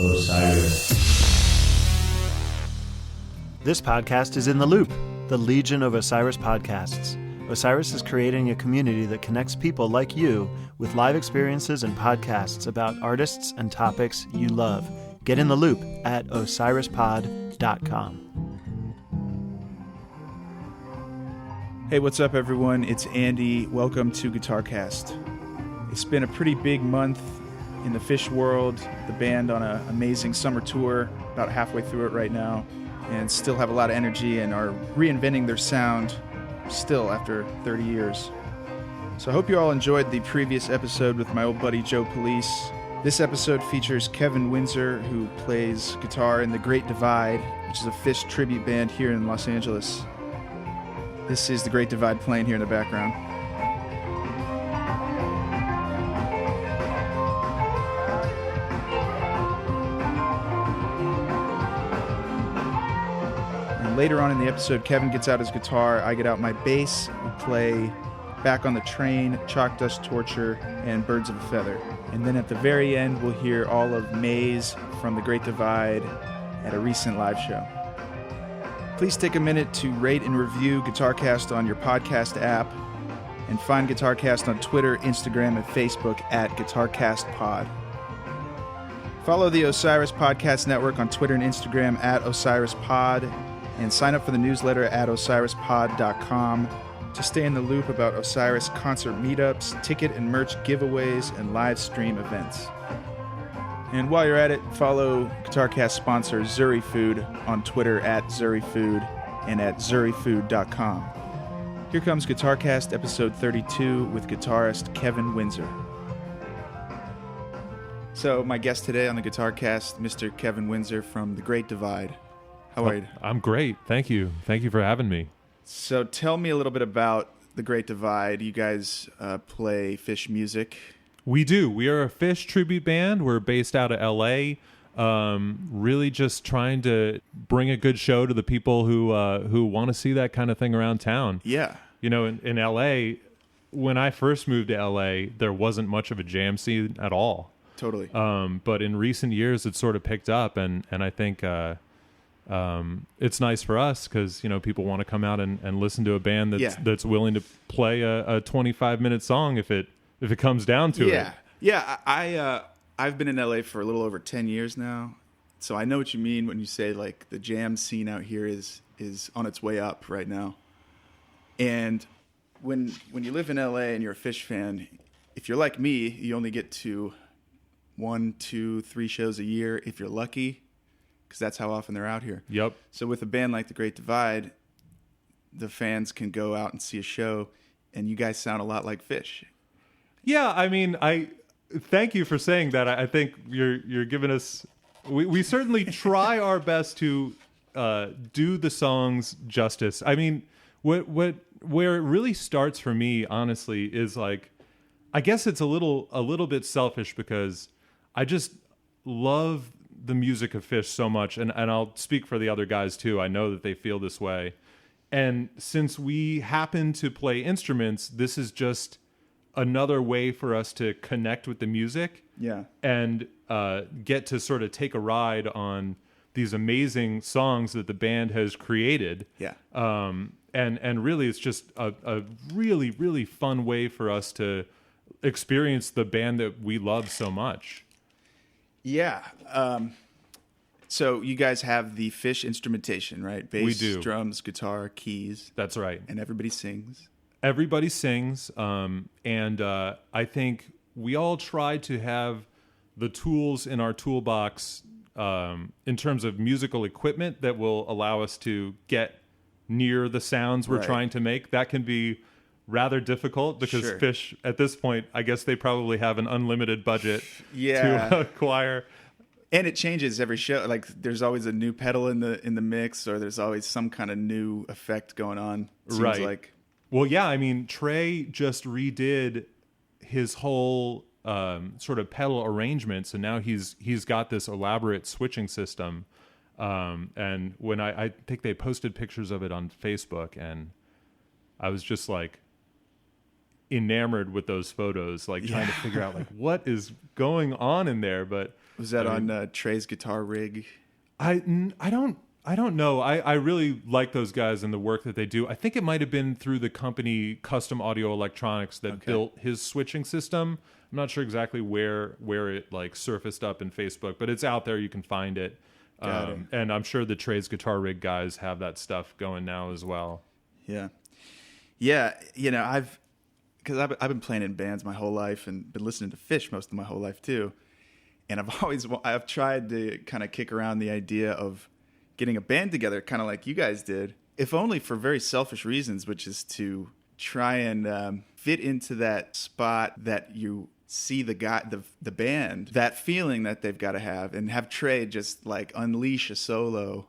Osiris. This podcast is in the Loop, the Legion of Osiris podcasts. Osiris is creating a community that connects people like you with live experiences and podcasts about artists and topics you love. Get in the loop at osirispod.com. Hey, what's up, everyone? It's Andy. Welcome to Guitarcast. It's been a pretty big month in the Phish world. The band on an amazing summer tour, about halfway through it right now, and still have a lot of energy and are reinventing their sound still after 30 years. So I hope you all enjoyed the previous episode with my old buddy Joe Police. This episode features Kevin Winzer, who plays guitar in The Great Divide, which is a Phish tribute band here in Los Angeles. This is The Great Divide playing here in the background. And later on in the episode, Kevin gets out his guitar, I get out my bass, we play Back on the Train, Chalk Dust Torture, and Birds of a Feather. And then at the very end, we'll hear all of Maze from The Great Divide at a recent live show. Please take a minute to rate and review Guitarcast on your podcast app, and find Guitarcast on Twitter, Instagram, and Facebook at GuitarcastPod. Follow the Osiris Podcast Network on Twitter and Instagram at OsirisPod, and sign up for the newsletter at osirispod.com to stay in the loop about Osiris concert meetups, ticket and merch giveaways, and live stream events. And while you're at it, follow Guitarcast sponsor Zuri Food on Twitter at ZuriFood and at ZuriFood.com. Here comes Guitarcast episode 32 with guitarist Kevin Winzer. So my guest today on the Guitarcast, Mr. Kevin Winzer from The Great Divide. How are you? I'm great. Thank you. Thank you for having me. So tell me a little bit about The Great Divide. You guys play Phish music. We do. We are a Phish tribute band. We're based out of L.A., really just trying to bring a good show to the people who want to see that kind of thing around town. Yeah. You know, in L.A., when I first moved to L.A., there wasn't much of a jam scene at all. Totally. But in recent years, it's sort of picked up, and I think it's nice for us because, you know, people want to come out and listen to a band that's willing to play a 25-minute song if it comes down to it. Yeah. I've been in LA for a little over 10 years now, so I know what you mean when you say like the jam scene out here is on its way up right now. And when you live in LA and you're a Phish fan, if you're like me, you only get to 1, 2, 3 shows a year if you're lucky, because that's how often they're out here. Yep. So with a band like The Great Divide, the fans can go out and see a show, and you guys sound a lot like Phish. Yeah, I mean, I thank you for saying that. I think you're giving us. We certainly try our best to do the songs justice. I mean, where it really starts for me, honestly, is like, I guess it's a little bit selfish because I just love the music of Phish so much, and I'll speak for the other guys too. I know that they feel this way, and since we happen to play instruments, this is just another way for us to connect with the music, and get to sort of take a ride on these amazing songs that the band has created. And really, it's just a really, really fun way for us to experience the band that we love so much. Yeah. So you guys have the Phish instrumentation, right? Bass, we do. Drums, guitar, keys. That's right. And everybody sings. Everybody sings, and I think we all try to have the tools in our toolbox in terms of musical equipment that will allow us to get near the sounds we're trying to make. That can be rather difficult because Phish, at this point, I guess they probably have an unlimited budget to acquire. And it changes every show. Like there's always a new pedal in the mix, or there's always some kind of new effect going on. Seems like. Well, yeah, I mean, Trey just redid his whole sort of pedal arrangement, so now he's got this elaborate switching system. And when I think they posted pictures of it on Facebook, and I was just like enamored with those photos, like trying to figure out like what is going on in there. But Was that on Trey's guitar rig? I don't know. I really like those guys and the work that they do. I think it might have been through the company Custom Audio Electronics that built his switching system. I'm not sure exactly where it like surfaced up in Facebook, but it's out there. You can find it. And I'm sure the Trey's Guitar Rig guys have that stuff going now as well. Yeah. Yeah. I've been playing in bands my whole life and been listening to Phish most of my whole life too. And I've tried to kind of kick around the idea of getting a band together, kind of like you guys did, if only for very selfish reasons, which is to try and fit into that spot that you see the band, that feeling that they've got to have, and have Trey just like unleash a solo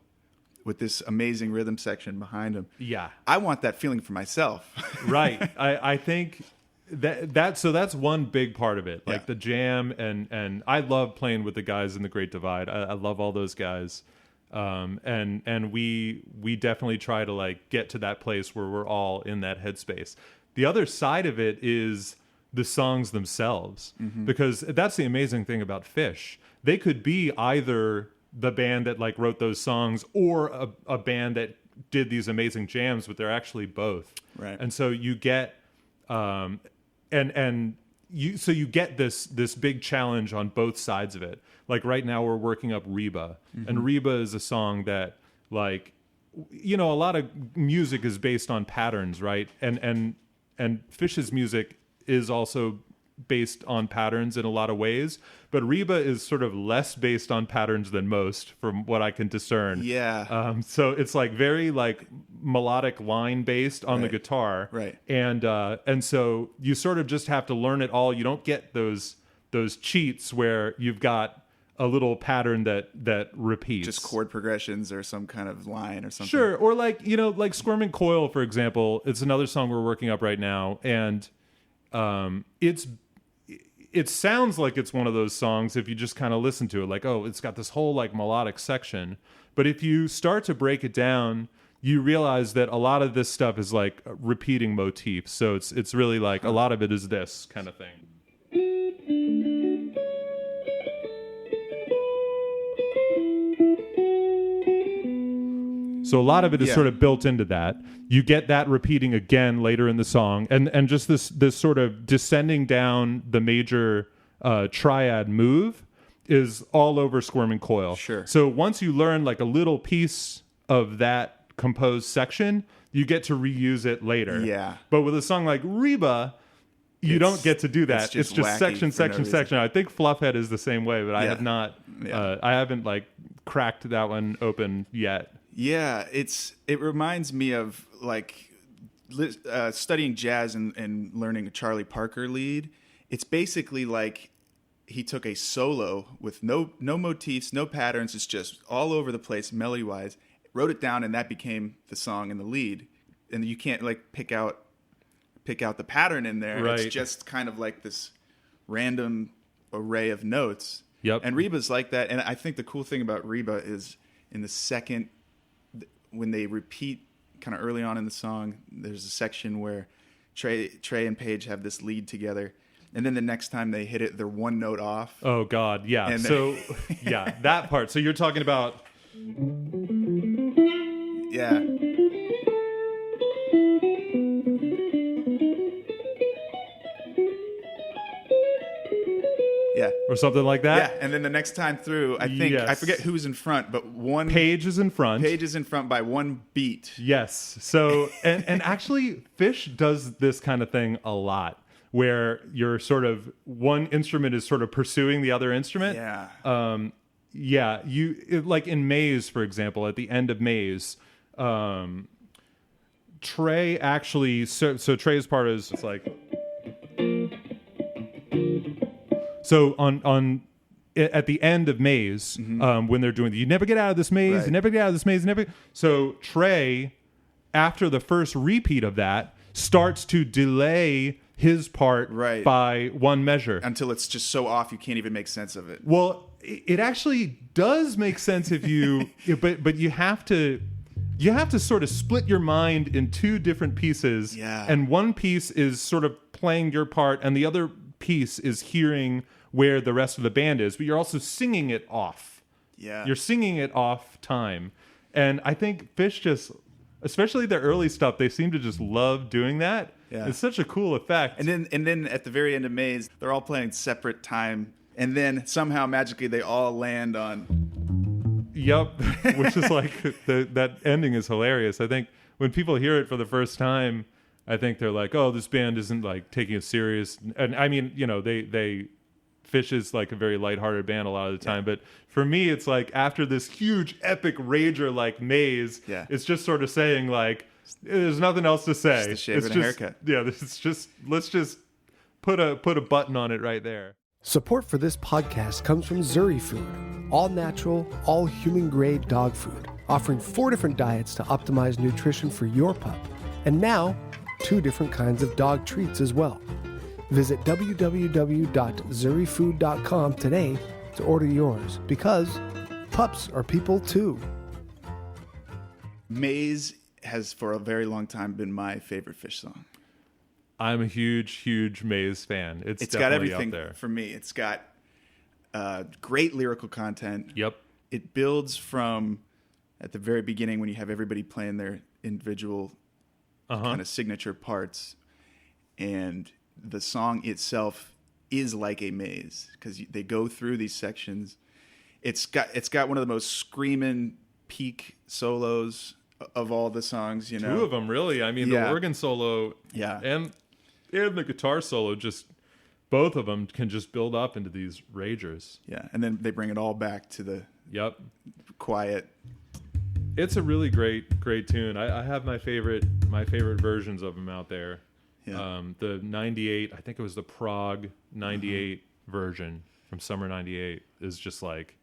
with this amazing rhythm section behind him. Yeah. I want that feeling for myself. Right. I think that's one big part of it, like the jam, and I love playing with the guys in the Great Divide. I love all those guys. And we definitely try to like get to that place where we're all in that headspace. The other side of it is the songs themselves, because that's the amazing thing about Phish. They could be either the band that like wrote those songs or a band that did these amazing jams, but they're actually both. Right. And so you get, you get this big challenge on both sides of it. Like right now we're working up Reba, and Reba is a song that like, a lot of music is based on patterns, right? And Phish's music is also based on patterns in a lot of ways, but Reba is sort of less based on patterns than most, from what I can discern. Yeah. So it's like very like melodic line based on the guitar, right? And so you sort of just have to learn it all. You don't get those cheats where you've got a little pattern that repeats, just chord progressions or some kind of line or something. Sure, or like like Squirming Coil, for example. It's another song we're working up right now, and it sounds like it's one of those songs if you just kind of listen to it, like, oh, it's got this whole like melodic section. But if you start to break it down, you realize that a lot of this stuff is like repeating motifs. So it's really like a lot of it is this kind of thing. So a lot of it is sort of built into that. You get that repeating again later in the song, and just this sort of descending down the major triad move is all over Squirming Coil. Sure. So once you learn like a little piece of that composed section, you get to reuse it later. Yeah. But with a song like Reba, you don't get to do that. It's just section. I think Fluffhead is the same way, but I have not. I haven't like cracked that one open yet. Yeah, it reminds me of like studying jazz and learning a Charlie Parker lead. It's basically like he took a solo with no motifs, no patterns. It's just all over the place, melody wise. Wrote it down, and that became the song and the lead. And you can't like pick out the pattern in there. Right. It's just kind of like this random array of notes. Yep. And Reba's like that. And I think the cool thing about Reba is in the second, when they repeat kind of early on in the song, there's a section where Trey and Paige have this lead together, and then the next time they hit it, they're one note off. Oh God, yeah. And so yeah, that part. So you're talking about yeah. Yeah. Or something like that. Yeah, and then the next time through, I think, I forget who's in front, but one... Paige is in front. Paige is in front by one beat. Yes. So, and actually, Phish does this kind of thing a lot, where you're sort of, one instrument is sort of pursuing the other instrument. Yeah. Like in Maze, for example, at the end of Maze, Trey actually... So Trey's part is, it's like... So at the end of Maze, when they're doing you never get out of this maze, right. You never get out of this maze, So Trey, after the first repeat of that, starts to delay his part right. by one measure. Until it's just so off you can't even make sense of it. Well, it actually does make sense if you, but you have to sort of split your mind in two different pieces. Yeah. And one piece is sort of playing your part, and the other piece is hearing where the rest of the band is, but you're also singing it off. Yeah. You're singing it off time. And I think Fish just, especially their early stuff, they seem to just love doing that. Yeah. It's such a cool effect. And then at the very end of Maze, they're all playing separate time, and then somehow magically they all land on. Yep, which is like that ending is hilarious. I think when people hear it for the first time, I think they're like, "Oh, this band isn't like taking it serious." And I mean, they Fish is like a very lighthearted band a lot of the time, but for me, it's like after this huge epic rager like Maze, it's just sort of saying like, "There's nothing else to say." Just a shave and a haircut. Yeah, it's just let's just put a button on it right there. Support for this podcast comes from Zuri Food, all natural, all human grade dog food, offering 4 different diets to optimize nutrition for your pup. And now, 2 different kinds of dog treats as well. Visit www.zurifood.com today to order yours, because pups are people too. Maze has for a very long time been my favorite Fish song. I'm a huge Maze fan. It's got definitely everything up there for me. It's got great lyrical content. Yep. It builds from at the very beginning when you have everybody playing their individual kind of signature parts, and the song itself is like a maze because they go through these sections. It's got one of the most screaming peak solos of all the songs. 2 of them, really. I mean, the organ solo, and the guitar solo, just both of them can just build up into these ragers. Yeah, and then they bring it all back to the quiet. It's a really great tune. I have my favorite versions of them out there. Yeah. The 98, I think it was the Prague 98 version from Summer 98 is just like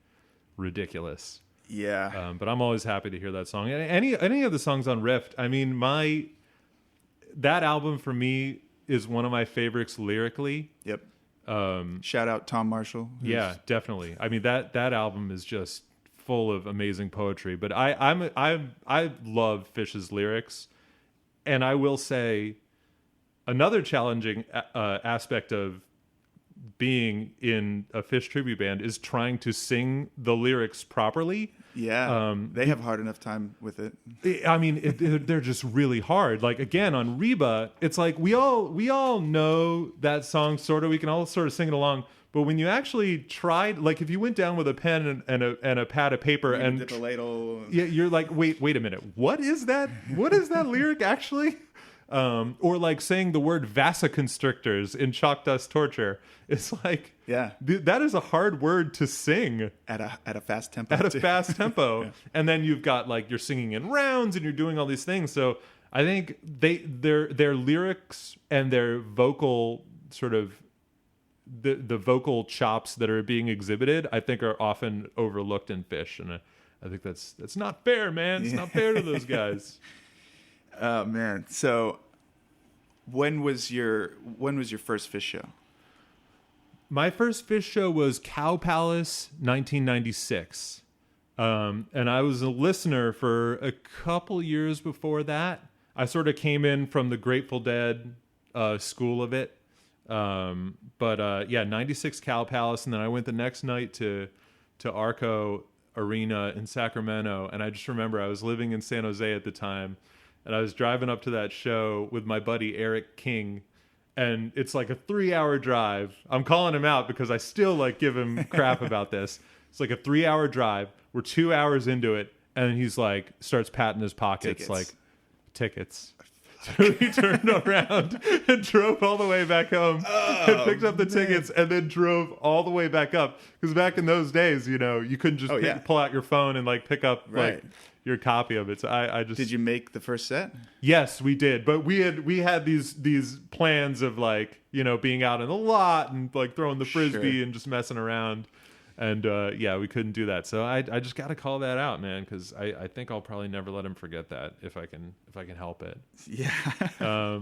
ridiculous. Yeah. But I'm always happy to hear that song. Any of the songs on Rift, I mean, that album for me is one of my favorites lyrically. Yep. Shout out Tom Marshall. Yeah, definitely. I mean, that album is just full of amazing poetry. But I love Fish's lyrics, and I will say another challenging aspect of being in a Fish tribute band is trying to sing the lyrics properly. Yeah, they have hard enough time with it. I mean, they're just really hard. Like again on Reba, it's like we all know that song sort of. We can all sort of sing it along. But when you actually tried, like if you went down with a pen and a pad of paper and dip a ladle, you're like, wait a minute, what is that? What is that lyric actually? Or like saying the word vasoconstrictors in Chalk Dust Torture. It's like, that is a hard word to sing at a fast tempo. Fast tempo. And then you've got like, you're singing in rounds and you're doing all these things. So I think their lyrics and their vocal sort of the vocal chops that are being exhibited, I think are often overlooked in Fish. And I think that's not fair, man. It's not fair to those guys. Oh man! So, when was your first Fish show? My first Fish show was Cow Palace, 1996, and I was a listener for a couple years before that. I sort of came in from the Grateful Dead school of it, but 96 Cow Palace, and then I went the next night to Arco Arena in Sacramento, and I just remember I was living in San Jose at the time. And I was driving up to that show with my buddy Eric King, and it's like a 3-hour drive. I'm calling him out because I still like give him crap about this. It's like a 3-hour drive. We're 2 hours into it, and he's like starts patting his pockets like tickets. So he turned around and drove all the way back home and picked up the tickets and then drove all the way back up. Because back in those days, you couldn't just pull out your phone and like pick up like your copy of it. So I just Did you make the first set? Yes, we did. But we had these plans of like, being out in the lot and like throwing the frisbee and just messing around. And we couldn't do that. So I just got to call that out, man, because I think I'll probably never let him forget that if I can help it. Yeah. I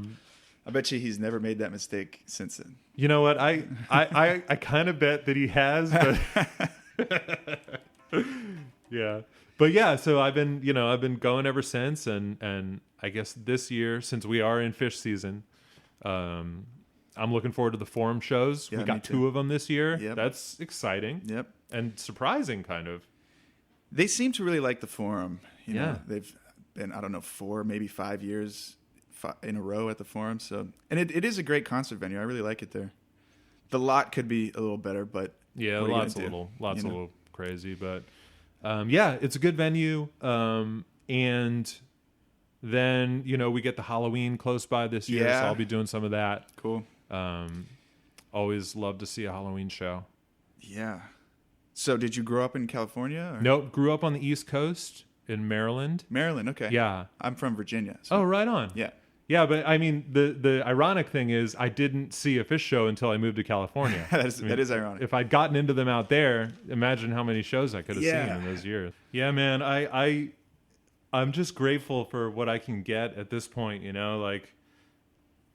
bet you he's never made that mistake since then. You know what? I kind of bet that he has, but yeah. But yeah, so I've been going ever since, and I guess this year, since we are in Fish season, I'm looking forward to the Forum shows. Yeah, We me got too. 2 of them this year. Yep. That's exciting. Yep. And surprising, kind of. They seem to really like the Forum. You Yeah. know, they've been, I don't know, 4, maybe 5 years in a row at the Forum. So, and it is a great concert venue. I really like it there. The lot could be a little better, but Yeah, what are you lots a gonna do? little You know? little crazy, but yeah, it's a good venue. And then we get the Halloween close by this year, Yeah. so I'll be doing some of that. Cool. Always love to see a Halloween show. Yeah. So, did you grow up in California? Or? Nope, grew up on the East Coast in Maryland. Maryland. Okay. Yeah. I'm from Virginia. So. Oh, right on. Yeah. Yeah, but I mean, the ironic thing is I didn't see a Fish show until I moved to California. that is ironic. If I'd gotten into them out there, imagine how many shows I could have Yeah. seen in those years. Yeah, man, I'm just grateful for what I can get at this point, Like,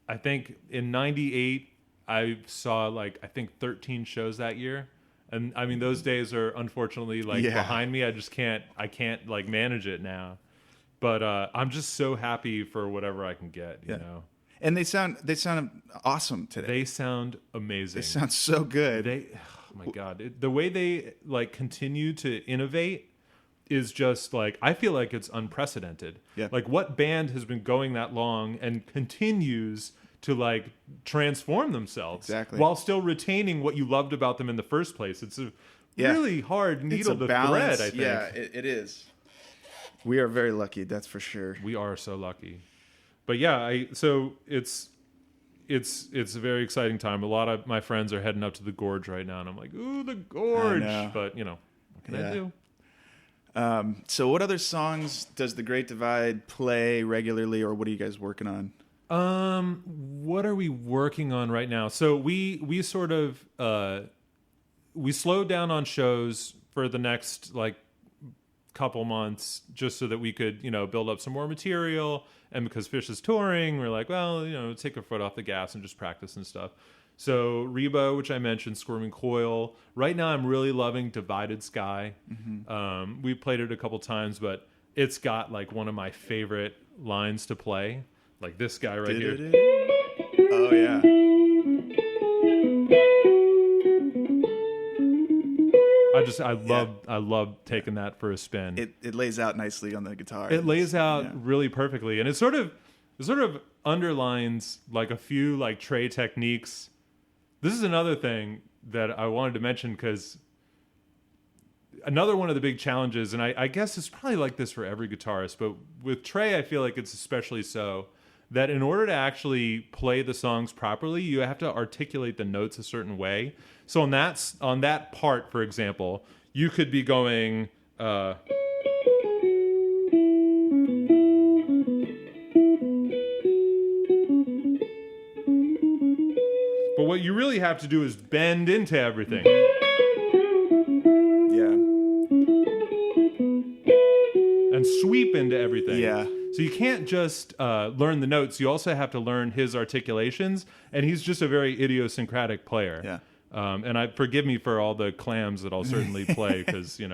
I think in 98, I saw, I think 13 shows that year. And, I mean, those days are unfortunately, Yeah. behind me. I can't, manage it now. But I'm just so happy for whatever I can get, you know? And they sound awesome today. They sound amazing. They sound so good. Oh my God. The way they continue to innovate is just I feel like it's unprecedented. Yeah. What band has been going that long and continues to transform themselves Exactly. while still retaining what you loved about them in the first place? It's a really hard needle to thread, I think. Yeah, it is. We are very lucky, that's for sure. We are so lucky. But yeah, so it's a very exciting time. A lot of my friends are heading up to the Gorge right now, and I'm like, ooh, the Gorge. know. But what can I do? So what other songs does The Great Divide play regularly, or what are you guys working on? What are we working on right now? So we sort of we slowed down on shows for the next couple months just so that we could build up some more material, and because Fish is touring, we're like, well, take our foot off the gas and just practice and stuff. So Reba, which I mentioned, Squirming Coil. Right now I'm really loving Divided Sky. Mm-hmm. We played it a couple times, but it's got one of my favorite lines to play, this guy right here. Oh yeah. I love taking that for a spin. It lays out nicely on the guitar. It lays out really perfectly, and it sort of underlines a few Trey techniques. This is another thing that I wanted to mention, because another one of the big challenges, and I guess it's probably like this for every guitarist, but with Trey I feel like it's especially so, that in order to actually play the songs properly, you have to articulate the notes a certain way. So on that part, for example, you could be going but what you really have to do is bend into everything. Yeah. And sweep into everything. Yeah. So you can't just learn the notes. You also have to learn his articulations, and he's just a very idiosyncratic player. Yeah. And forgive me for all the clams that I'll certainly play, because you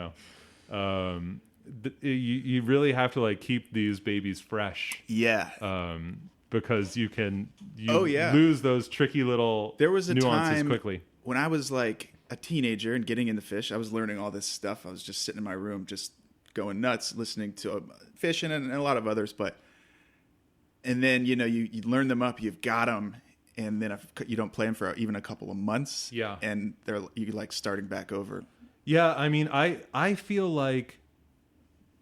really have to keep these babies fresh. Yeah. Because you yeah. lose those tricky little There was a nuances time quickly. when I was a teenager and getting into Fish. I was learning all this stuff. I was just sitting in my room, just going nuts, listening to Fish and a lot of others. And then you learn them up, you've got them, and then if you don't play them for even a couple of months. Yeah. And you starting back over. Yeah, I mean, I feel like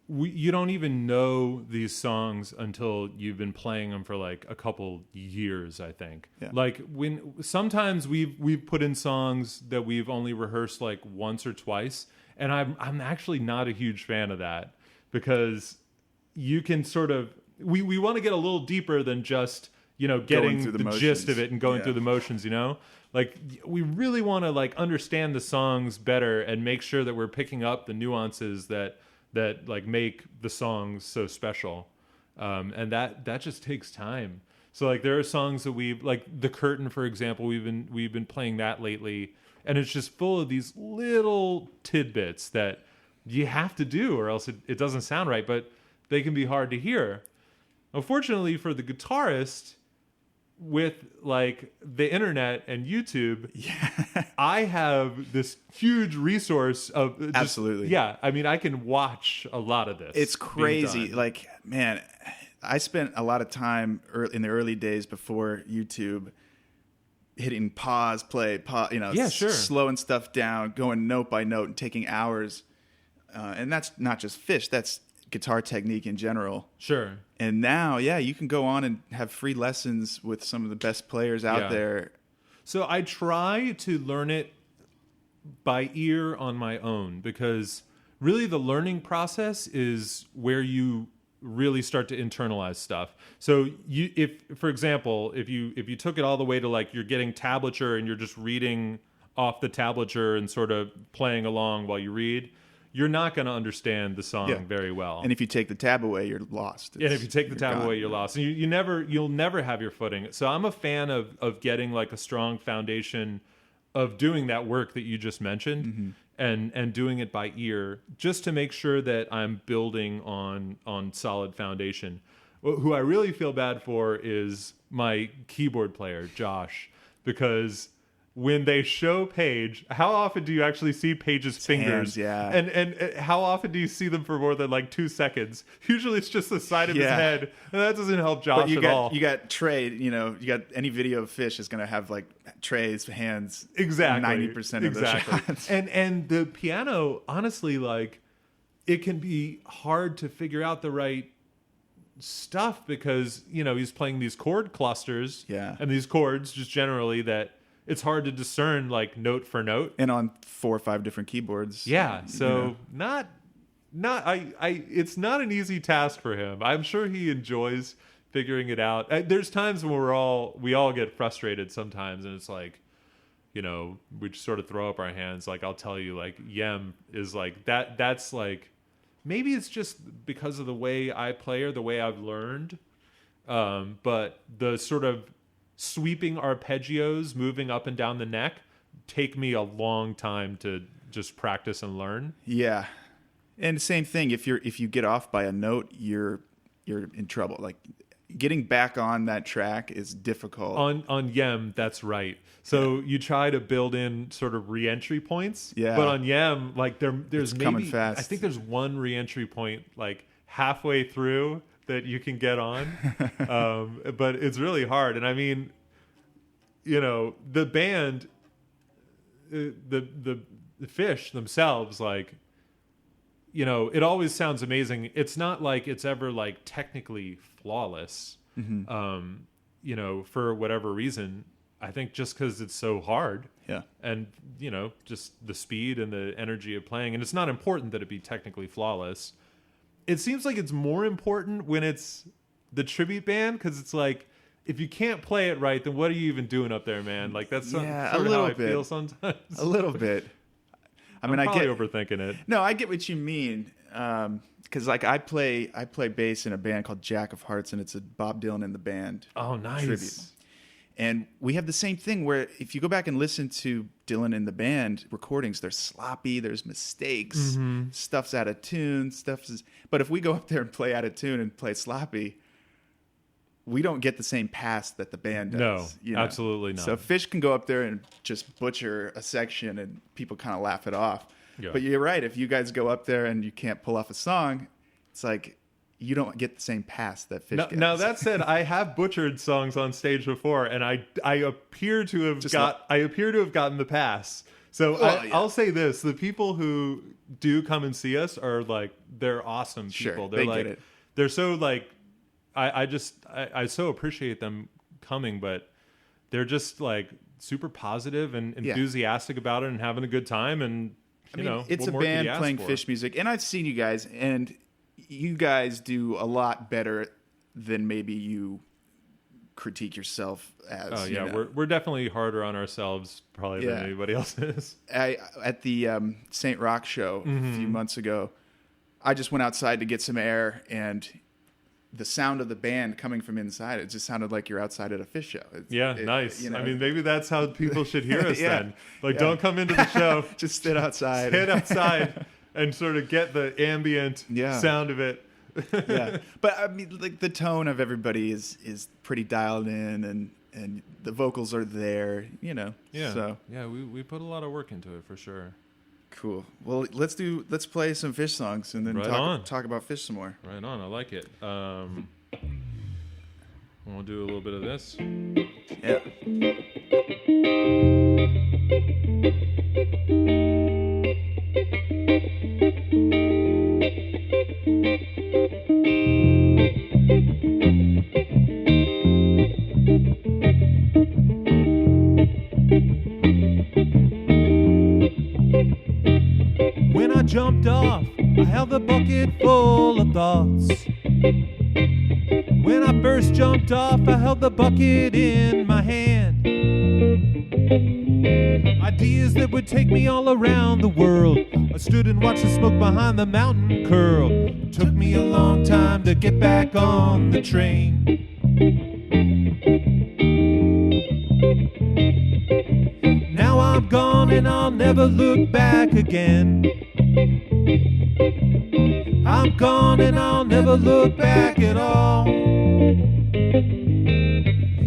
you don't even know these songs until you've been playing them for a couple years, I think. Yeah. When sometimes we've put in songs that we've only rehearsed once or twice, and I'm actually not a huge fan of that, because you can sort of we want to get a little deeper than just getting through the gist motions. of it and going Yeah. through the motions. We really want to understand the songs better and make sure that we're picking up the nuances that make the songs so special, and that just takes time. So there are songs that we've The Curtain, for example, we've been playing that lately, and it's just full of these little tidbits that you have to do, or else it doesn't sound right, but they can be hard to hear. Unfortunately for the guitarist, with like the internet and YouTube, I have this huge resource of just, Absolutely. Yeah, I mean, I can watch a lot of this. It's crazy. being done. Like, man, I spent a lot of time in the early days before YouTube hitting pause, play, pause, Yeah, sure. slowing stuff down, going note by note and taking hours. And that's not just Phish, that's guitar technique in general. Sure. And now, you can go on and have free lessons with some of the best players out there. So I try to learn it by ear on my own, because really the learning process is where you really start to internalize stuff. So for example, if you took it all the way to like you're getting tablature and you're just reading off the tablature and sort of playing along while you read, you're not going to understand the song very well. And if you take the tab away, you're lost. And if you take the tab away, you're lost. And you'll never have your footing. So I'm a fan of getting like a strong foundation of doing that work that you just mentioned, and doing it by ear, just to make sure that I'm building on solid foundation. Who I really feel bad for is my keyboard player, Josh, because when they show Paige, how often do you actually see Paige's fingers? Hands, yeah. And how often do you see them for more than like 2 seconds? Usually it's just the side of his head, and that doesn't help Josh at all. You got Trey, you got any video of Phish is going to have like Trey's hands exactly 90% of the shots. And the piano, honestly, like it can be hard to figure out the right stuff, because he's playing these chord clusters and these chords just generally that it's hard to discern like note for note, and on 4 or 5 different keyboards. So it's not an easy task for him. I'm sure he enjoys figuring it out. There's times when we all get frustrated sometimes, and it's like, we just sort of throw up our hands. Like I'll tell you, like Yem is like that. That's like, maybe it's just because of the way I play or the way I've learned, but the sort of sweeping arpeggios moving up and down the neck take me a long time to just practice and learn. Yeah. And same thing, if you get off by a note, you're in trouble. Like getting back on that track is difficult. On Yem, that's right. So you try to build in sort of re-entry points. Yeah. But on Yem, like there's maybe coming fast. I think there's one re-entry point like halfway through that you can get on, but it's really hard. And I mean, the band, the Phish themselves, like, it always sounds amazing. It's not like it's ever like technically flawless, for whatever reason. I think just because it's so hard, and just the speed and the energy of playing, and it's not important that it be technically flawless. It seems like it's more important when it's the tribute band, because it's like, if you can't play it right, then what are you even doing up there, man? Like that's sort of how I feel sometimes. A little bit. I get overthinking it. No, I get what you mean. Because like I play bass in a band called Jack of Hearts, and it's a Bob Dylan in the Band. Oh, nice. Tribute. And we have the same thing where if you go back and listen to Dylan in the Band recordings, they're sloppy, there's mistakes, stuff's out of tune, but if we go up there and play out of tune and play sloppy, we don't get the same pass that the band does. No, absolutely not. So Phish can go up there and just butcher a section and people kind of laugh it off. Yeah. But you're right, if you guys go up there and you can't pull off a song, it's like you don't get the same pass that Phish gets. Now that said, I have butchered songs on stage before, and I appear to have gotten the pass. So I'll say this: the people who do come and see us are like, they're awesome people. Sure, They're get it. They're so like, I so appreciate them coming, but they're just like super positive and enthusiastic about it and having a good time. And it's a band playing Phish music, and I've seen you guys, and you guys do a lot better than maybe you critique yourself as. Oh yeah, we're definitely harder on ourselves probably than anybody else is. At the St. Rock show a few months ago, I just went outside to get some air, and the sound of the band coming from inside, it just sounded like you're outside at a Phish show. Nice. I mean, maybe that's how people should hear us then. Like, don't come into the show. Just sit outside. Sit outside and sort of get the ambient sound of it. Yeah. But I mean, like the tone of everybody is pretty dialed in, and the vocals are there, you know. Yeah. So yeah, we put a lot of work into it for sure. cool. Well, let's play some Fish songs and then Right talk about Fish some more. Right on. I like it. We'll do a little bit of this. Yeah. When I jumped off, I held the bucket full of thoughts. When I first jumped off, I held the bucket in my hand. Ideas that would take me all around the world. I stood and watched the smoke behind the mountain curl. Took me a long time to get back on the train. Now I'm gone and I'll never look back again. I'm gone and I'll never look back at all.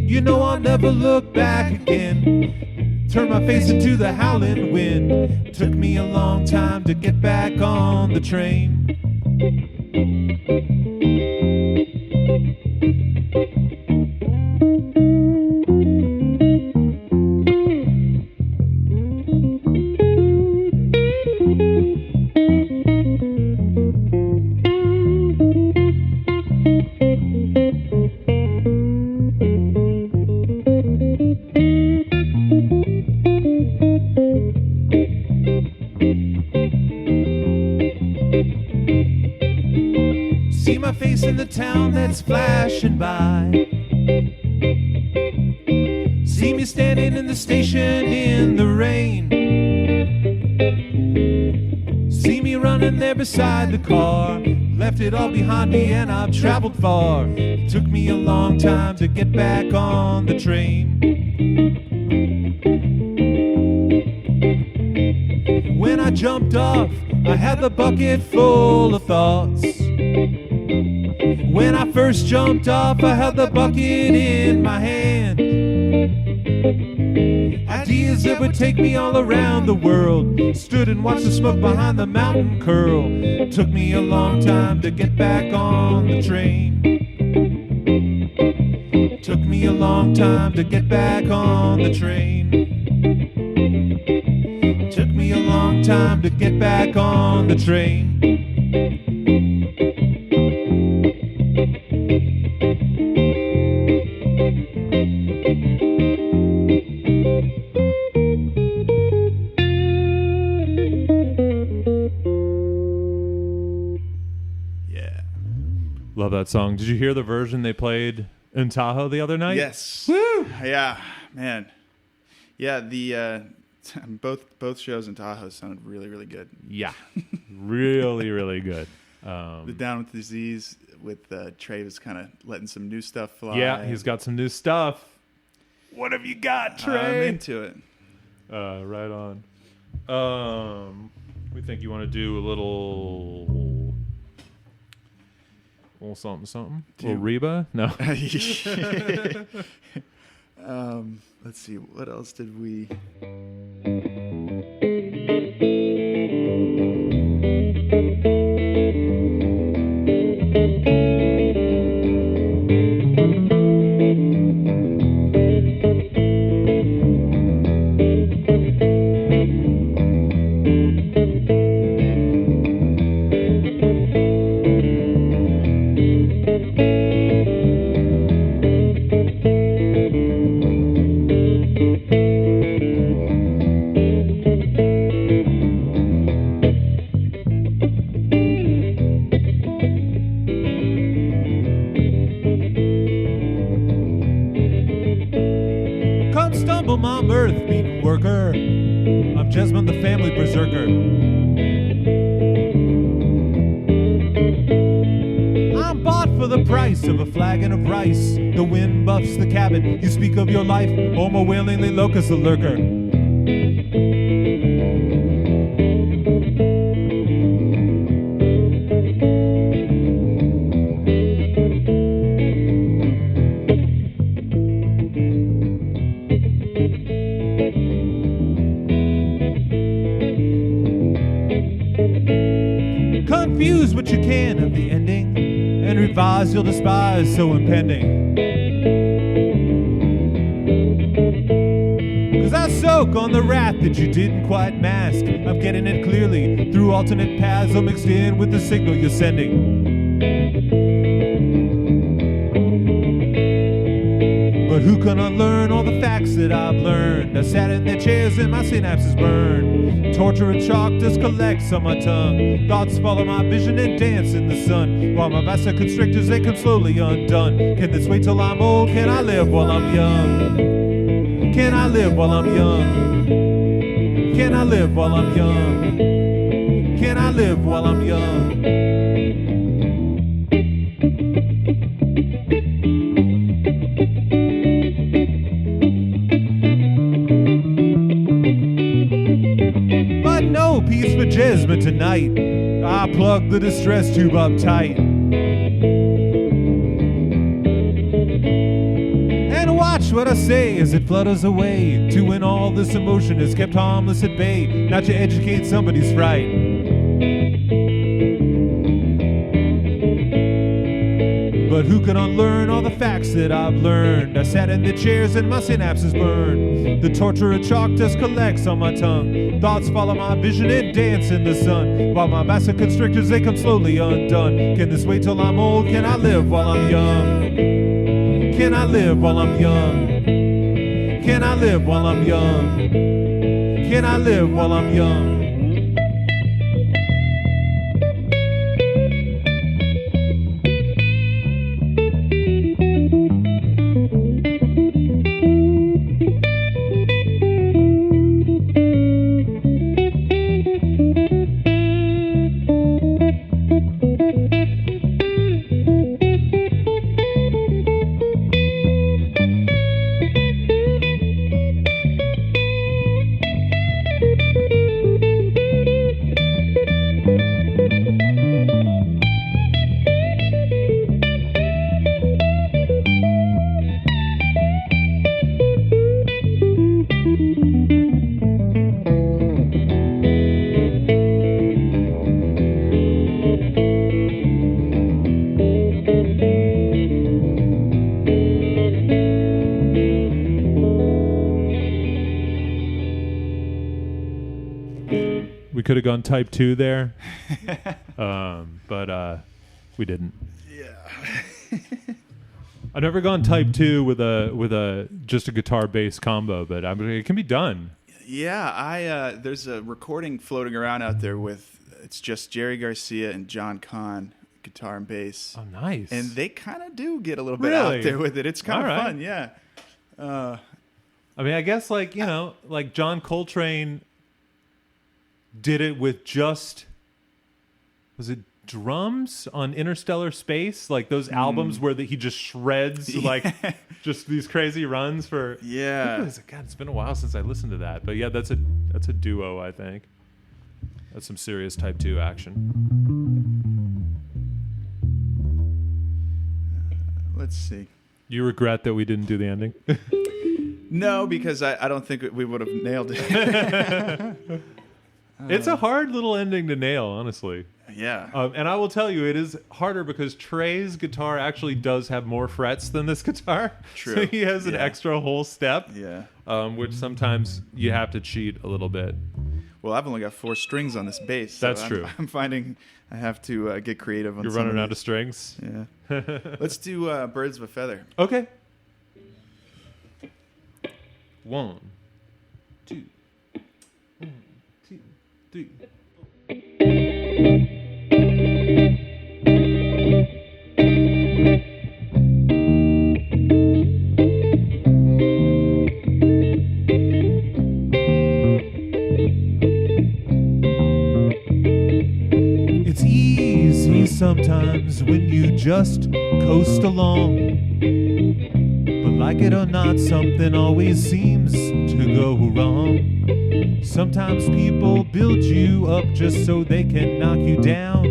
You know I'll never look back again. Turn my face into the howling wind. Took me a long time to get back on the train. See my face in the town that's flashing by. See me standing in the station in the rain. See me running there beside the car. Left it all behind me and I've traveled far. It took me a long time to get back on the train. When I jumped off, I had the bucket full of thoughts. When I first jumped off, I held the bucket in my hand. Ideas that would take me all around the world. Stood and watched the smoke behind the mountain curl. Took me a long time to get back on the train. Took me a long time to get back on the train. Took me a long time to get back on the train. Yeah. Love that song. Did you hear the version they played in Tahoe the other night? Yes. Woo! Yeah, man. Yeah, the both shows in Tahoe sounded really, really good. Yeah. Really, really good. The Down with Disease with Trey was kind of letting some new stuff fly. Yeah, he's got some new stuff. What have you got, Trey? I'm into it. Right on. We think you want to do a little something. Little Reba? No. Let's see. What else did we? Come stumble my mirth-beaten worker. I'm Jesmond the family berserker. I'm bought for the price of a flagon of rice. The wind buffs the cabin. You speak of your life, Homo wailingly locus the lurker. use what you can of the ending, and revise you'll despise so impending. 'Cause I soak on the wrath that you didn't quite mask. I'm getting it clearly through alternate paths all mixed in with the signal you're sending. But who can unlearn all the facts that I've learned? I sat in their chairs and my synapses burned. Torture and chalk dust collects on my tongue. Thoughts follow my vision and dance in the sun. While my vasoconstrictors, they come slowly undone. Can this wait till I'm old? Can I live while I'm young? Can I live while I'm young? Can I live while I'm young? Can I live while I'm young? But no peace for Jesma tonight. I plug the distress tube up tight. And watch what I say as it flutters away to when all this emotion is kept harmless at bay, not to educate somebody's fright. But who can unlearn all the facts that I've learned? I sat in the chairs and my synapses burned. The torture of chalk dust collects on my tongue. Thoughts follow my vision and dance in the sun. While my vasoconstrictors, they come slowly undone. Can this wait till I'm old? Can I live while I'm young? Can I live while I'm young? Can I live while I'm young? Can I live while I'm young? We could have gone type 2 there, but we didn't. Yeah. I've never gone type 2 with a just a guitar bass combo, but it can be done. Yeah, there's a recording floating around out there it's just Jerry Garcia and John Kahn, guitar and bass. Oh, nice. And they kind of do get a little bit Really? out there with it. It's kind of All right. fun, yeah. I mean, I guess like John Coltrane did it with just, was it drums on Interstellar Space? Like those albums where he just shreds like just these crazy runs for. Yeah. God, it's been a while since I listened to that, but yeah, that's a duo. I think that's some serious type 2 action. Let's see. You regret that we didn't do the ending? No, because I don't think we would have nailed it. It's a hard little ending to nail, honestly. Yeah. And I will tell you, it is harder because Trey's guitar actually does have more frets than this guitar. True. So he has an Yeah. extra whole step, Yeah. which sometimes you have to cheat a little bit. Well, I've only got 4 strings on this bass. So That's true. I'm finding I have to get creative on You're some running of out of these. strings. Yeah. Let's do Birds of a Feather. Okay. 1, 2, 1, 2, 3. It's easy sometimes when you just coast along. But like it or not, something always seems to go wrong. Sometimes people build you up just so they can knock you down.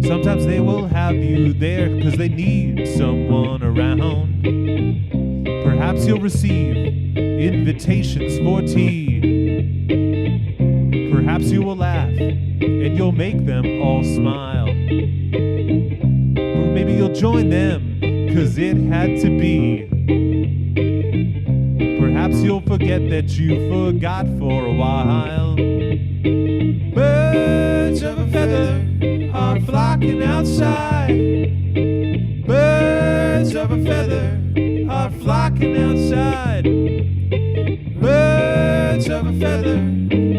Sometimes they will have you there because they need someone around. Perhaps you'll receive invitations for tea. Perhaps you will laugh and you'll make them all smile. Or maybe you'll join them, 'cause it had to be. Perhaps you'll forget that you forgot for a while. Birds of a feather are flocking outside. Birds of a feather are flocking outside. Birds of a feather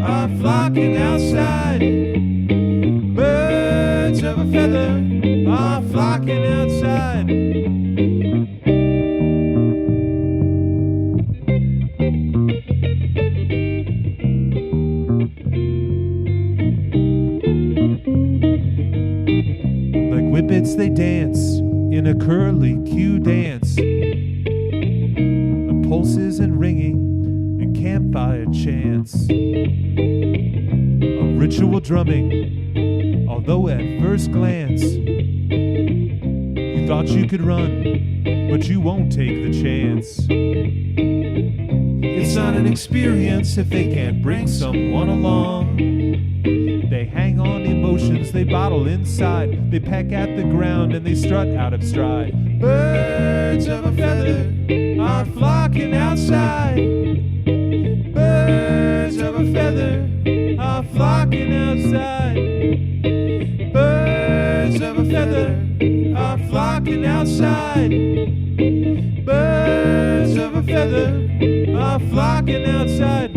are flocking outside. Birds of a feather are flocking outside. Like whippets they dance in a curly Q dance. And pulses and ringing and campfire chants. A ritual drumming, although at first glance you thought you could run, but you won't take the chance. It's not an experience if they can't bring someone along. They hang on emotions they bottle inside. They peck at the ground and they strut out of stride. Birds of a feather are flocking outside. Birds of a feather are flocking outside. Birds of a feather are flocking outside. Birds of a feather are flocking outside.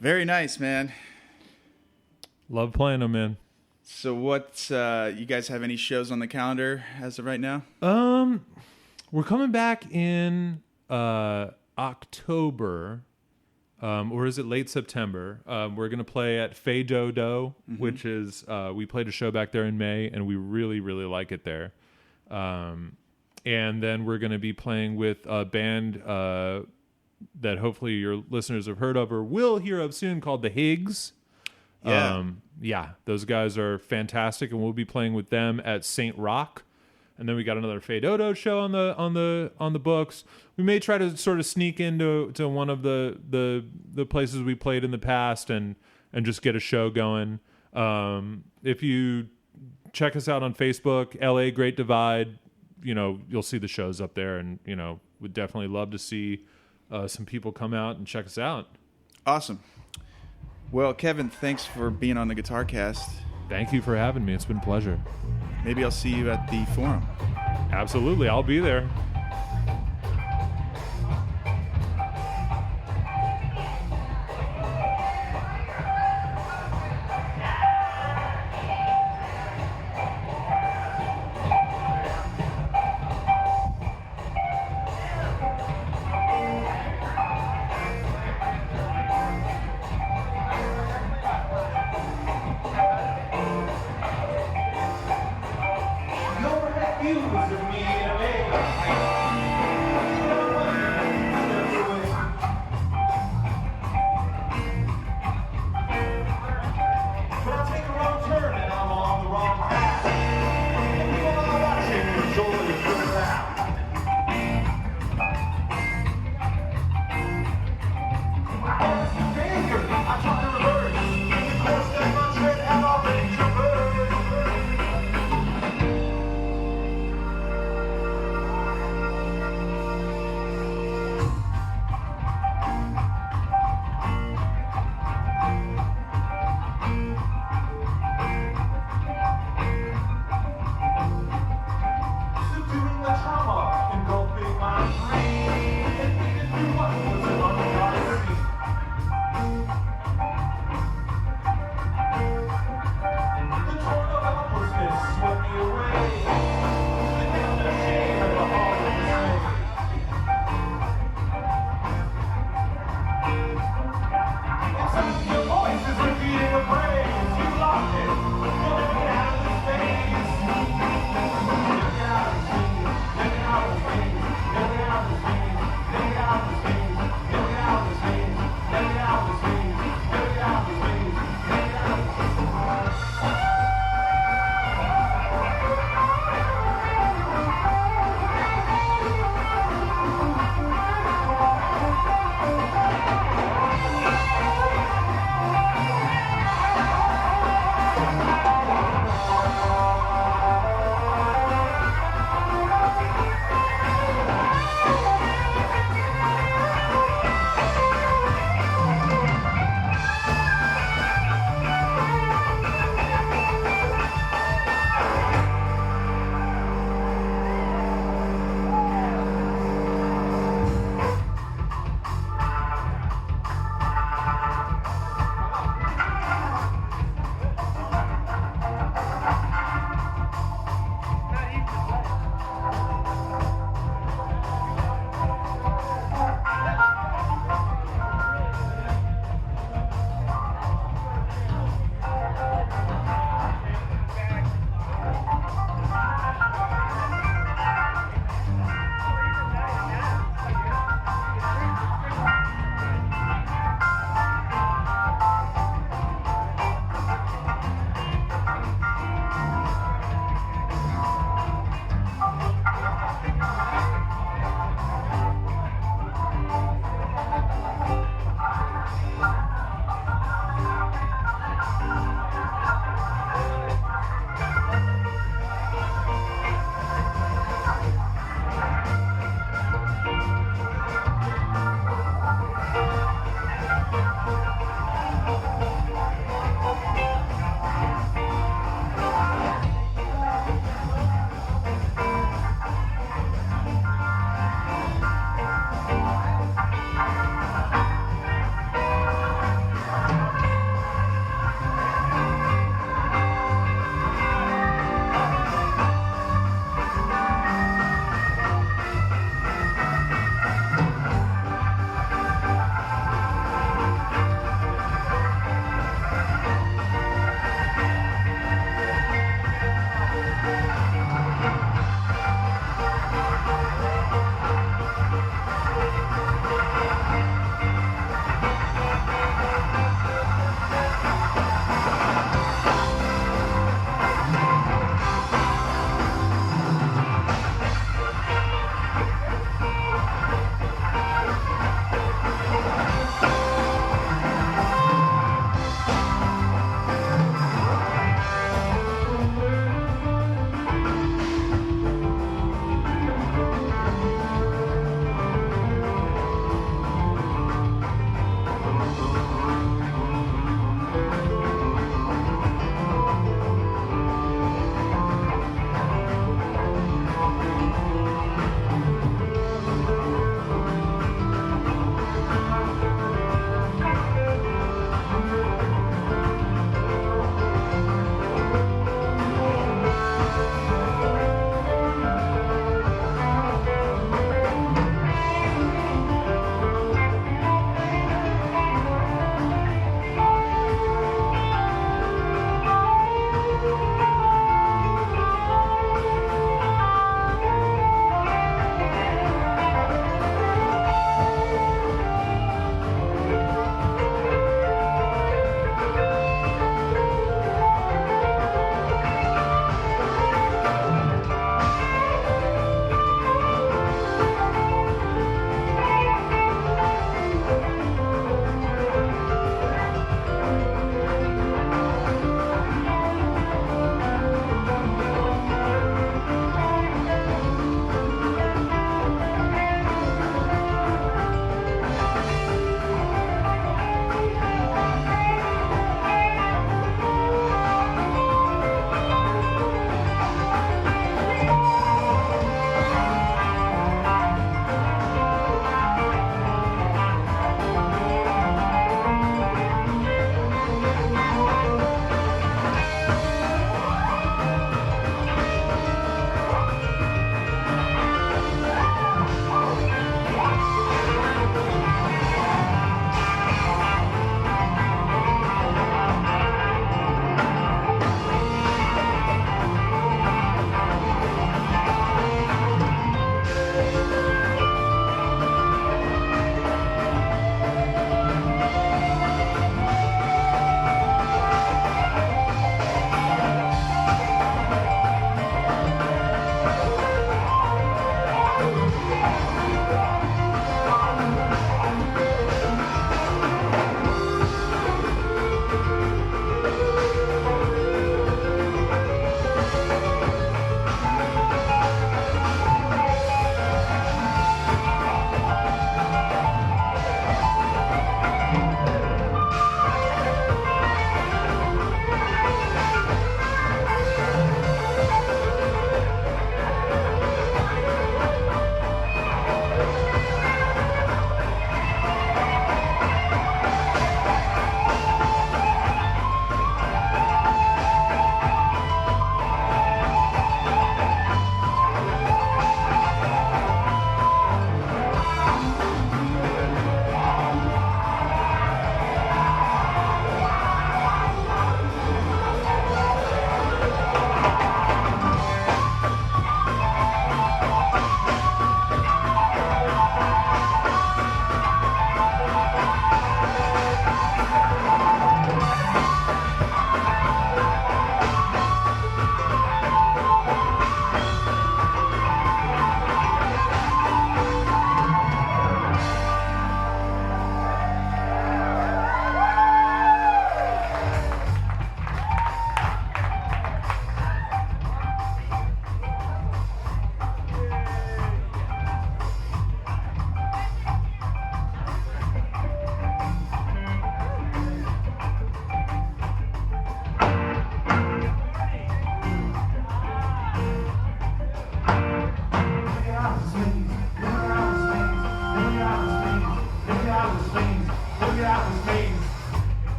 Very nice, man. Love playing them, man. So what, you guys have any shows on the calendar as of right now? We're coming back in October, or is it late September? We're going to play at Fay Dodo, which is, we played a show back there in May, and we really, really like it there. And then we're going to be playing with a band that hopefully your listeners have heard of or will hear of soon, called the Higgs. Yeah, those guys are fantastic, and we'll be playing with them at St. Rock. And then we got another Fay Dodo show on the books. We may try to sort of sneak into one of the places we played in the past and just get a show going. If you check us out on Facebook, LA Great Divide, you'll see the shows up there, and would definitely love to see some people come out and check us out. Awesome. Well, Kevin, thanks for being on the Guitar Cast. Thank you for having me. It's been a pleasure. Maybe I'll see you at the forum. Absolutely. I'll be there.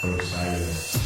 Osiris.